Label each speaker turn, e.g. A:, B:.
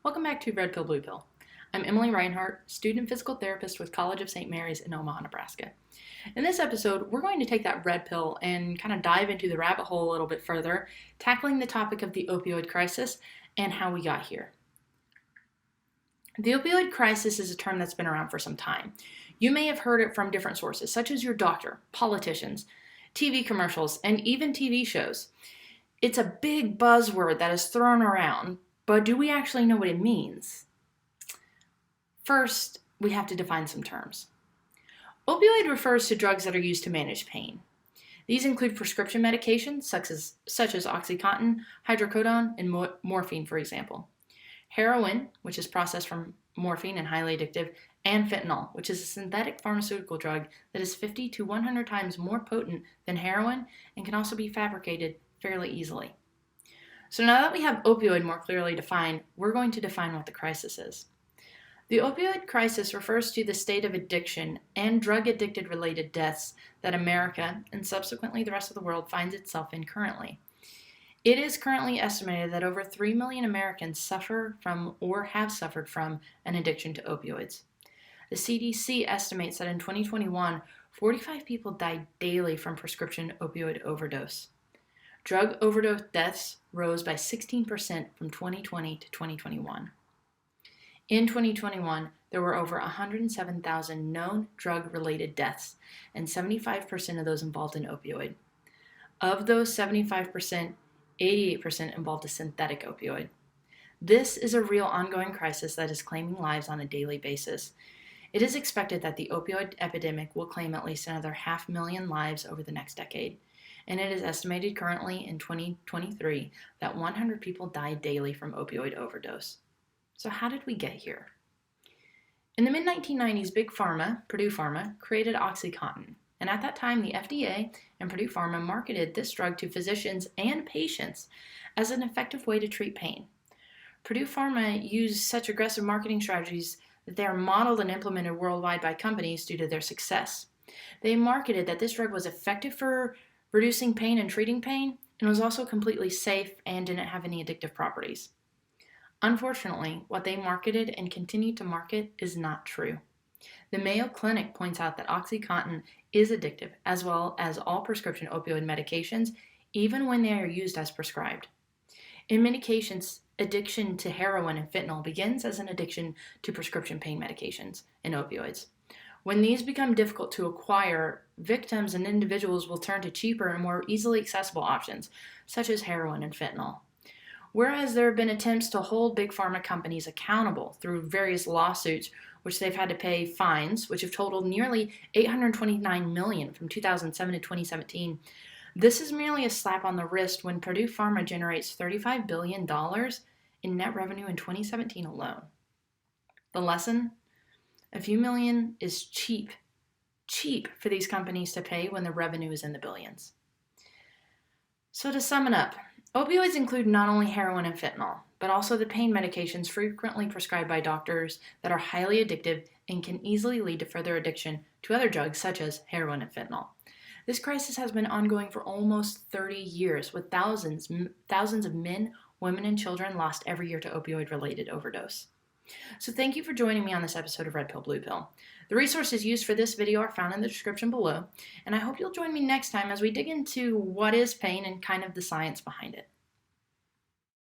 A: Welcome back to Red Pill, Blue Pill. I'm Emily Reinhart, student physical therapist with College of St. Mary's in Omaha, Nebraska. In this episode, we're going to take that red pill and kind of dive into the rabbit hole a little bit further, tackling the topic of the opioid crisis and how we got here. The opioid crisis is a term that's been around for some time. You may have heard it from different sources, such as your doctor, politicians, TV commercials, and even TV shows. It's a big buzzword that is thrown around, but do we actually know what it means? First, we have to define some terms. Opioid refers to drugs that are used to manage pain. These include prescription medications such as OxyContin, hydrocodone, and morphine, for example. Heroin, which is processed from morphine and highly addictive, and fentanyl, which is a synthetic pharmaceutical drug that is 50 to 100 times more potent than heroin and can also be fabricated fairly easily. So now that we have opioid more clearly defined, we're going to define what the crisis is. The opioid crisis refers to the state of addiction and drug-addicted related deaths that America, and subsequently the rest of the world, finds itself in currently. It is currently estimated that over 3 million Americans suffer from or have suffered from an addiction to opioids. The CDC estimates that in 2021, 45 people died daily from prescription opioid overdose. Drug overdose deaths rose by 16% from 2020 to 2021. In 2021, there were over 107,000 known drug-related deaths, and 75% of those involved in opioid. Of those 75%, 88% involved a synthetic opioid. This is a real ongoing crisis that is claiming lives on a daily basis. It is expected that the opioid epidemic will claim at least another 500,000 lives over the next decade. And it is estimated currently in 2023 that 100 people die daily from opioid overdose. So how did we get here? In the mid-1990s, Big Pharma, Purdue Pharma, created OxyContin. And at that time, the FDA and Purdue Pharma marketed this drug to physicians and patients as an effective way to treat pain. Purdue Pharma used such aggressive marketing strategies that they are modeled and implemented worldwide by companies due to their success. They marketed that this drug was effective for reducing pain and treating pain, and was also completely safe and didn't have any addictive properties. Unfortunately, what they marketed and continue to market is not true. The Mayo Clinic points out that OxyContin is addictive, as well as all prescription opioid medications, even when they are used as prescribed. In many cases, addiction to heroin and fentanyl begins as an addiction to prescription pain medications and opioids. When these become difficult to acquire, victims and individuals will turn to cheaper and more easily accessible options, such as heroin and fentanyl. Whereas there have been attempts to hold big pharma companies accountable through various lawsuits, which they've had to pay fines, which have totaled nearly $829 million from 2007 to 2017, this is merely a slap on the wrist when Purdue Pharma generates $35 billion in net revenue in 2017 alone. The lesson? A few million is cheap for these companies to pay when the revenue is in the billions. So to sum it up, opioids include not only heroin and fentanyl, but also the pain medications frequently prescribed by doctors that are highly addictive and can easily lead to further addiction to other drugs such as heroin and fentanyl. This crisis has been ongoing for almost 30 years, with thousands of men, women, and children lost every year to opioid-related overdose. So thank you for joining me on this episode of Red Pill, Blue Pill. The resources used for this video are found in the description below, and I hope you'll join me next time as we dig into what is pain and kind of the science behind it.